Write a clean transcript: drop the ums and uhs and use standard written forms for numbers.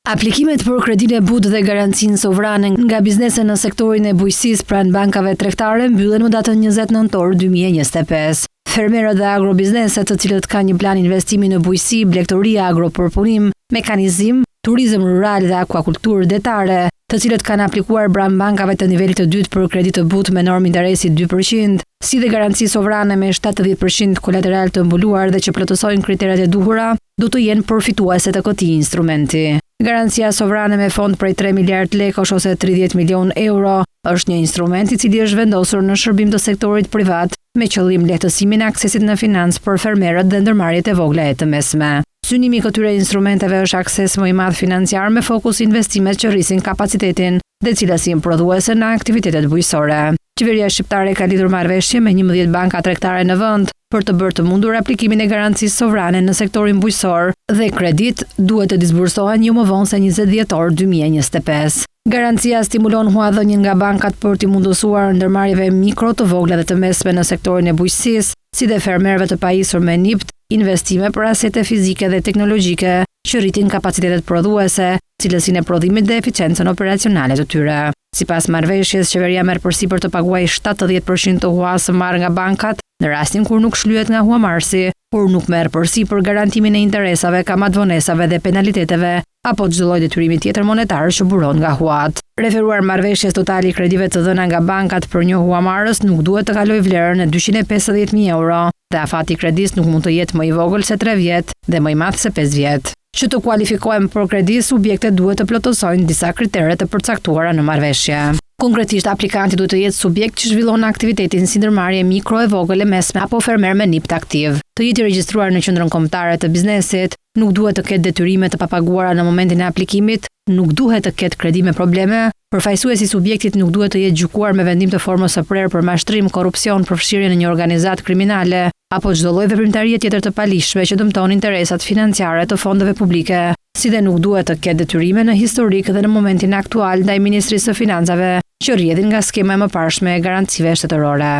Aplikimet për kredinë e butë dhe garancinë sovrane nga biznese në sektorin e bujqësisë pranë bankave tregtare mbyllen më datën 20 nëntor 2025. Fermerët dhe agrobizneset të cilët kanë një plan investimi në bujqësi, blegtori, agropërpunim, mekanizim, turizëm rural dhe akvakulturë detare, të cilët kanë aplikuar pranë bankave të nivelit të dytë për kredi të butë me normë interesi 2%, si dhe garanci sovrane me 70% kolateral të mbuluar dhe që plotësojnë kriteret e duhura, do të jenë përfituese të këtij instrumenti. Garancia sovrane me fond prej 3 miliard lekësh ose 30 milion euro është një instrument i cili është vendosur në shërbim të sektorit privat me qëllim lehtësimin e aksesit në financë për fermerët dhe ndërmarrjet e vogla e të mesme. Synimi i këtyre instrumenteve është akses më i madh financiar me fokus investimet që rrisin kapacitetin dhe cilësinë prodhuese në aktivitetet bujqësore. Qeveria shqiptare ka lidhur marrëveshje me 11 banka tregtare në vend për të bërë të mundur aplikimin e garancisë sovrane në sektorin bujqësor dhe kredit duhet të disbursohen jo më vonë se 20 dhjetor 2025. Garancia stimulon huadhënien nga bankat për t'i mundësuar ndërmarrjeve mikro të vogla dhe të mesme në sektorin e bujqësisë, si dhe fermerëve të pajisur me NIPT, investime për asete fizike dhe teknologjike që rritin kapacitetet prodhuese, cilësinë e prodhimit dhe eficiencën operacionale të tyre. Sipas marrëveshjes, qeveria merr përsipër të paguajë 70% të huasë marrë nga bankat në rastin kur nuk shlyhet nga huamarrësi, por nuk merr përsipër garantimin e interesave, kamatvonesave dhe penaliteteve apo çdo lloj detyrimi tjetër monetar që buron nga huat. Referuar marrëveshjes, totali i kredive të dhëna nga bankat për një huamarrës nuk duhet të kalojë vlerën e 250.000 euro dhe afati i kredis nuk mund të jetë më i vogël se 3 vjet dhe më i madh se 5 vjet. Që të kualifikohen për kredi, subjektet duhet të plotësojnë disa kritere të përcaktuara në marrëveshje. Konkretisht, aplikanti duhet të jetë subjekt që zhvillon aktivitetin si ndërmarrje mikro e vogël e mesme apo fermer me NIPT aktiv. Të jetë i regjistruar në qendrën kombëtare të biznesit, nuk duhet të ketë detyrime të papaguara në momentin e aplikimit, nuk duhet të ketë kredi me probleme, përfaqësuesi i subjektit nuk duhet të jetë gjykuar me vendim të formës së prerë për mashtrim, korrupsion, përfshirje në një organizatë kriminale apo çdo lloj veprimtarie tjetër të palishme që dëmton interesat financiare të fondeve publike, si dhe nuk duhet të ketë detyrime në historik dhe në momentin aktual ndaj Ministrisë së Financave që rrjedhin nga skema e mëparshme e garancive shtetërore.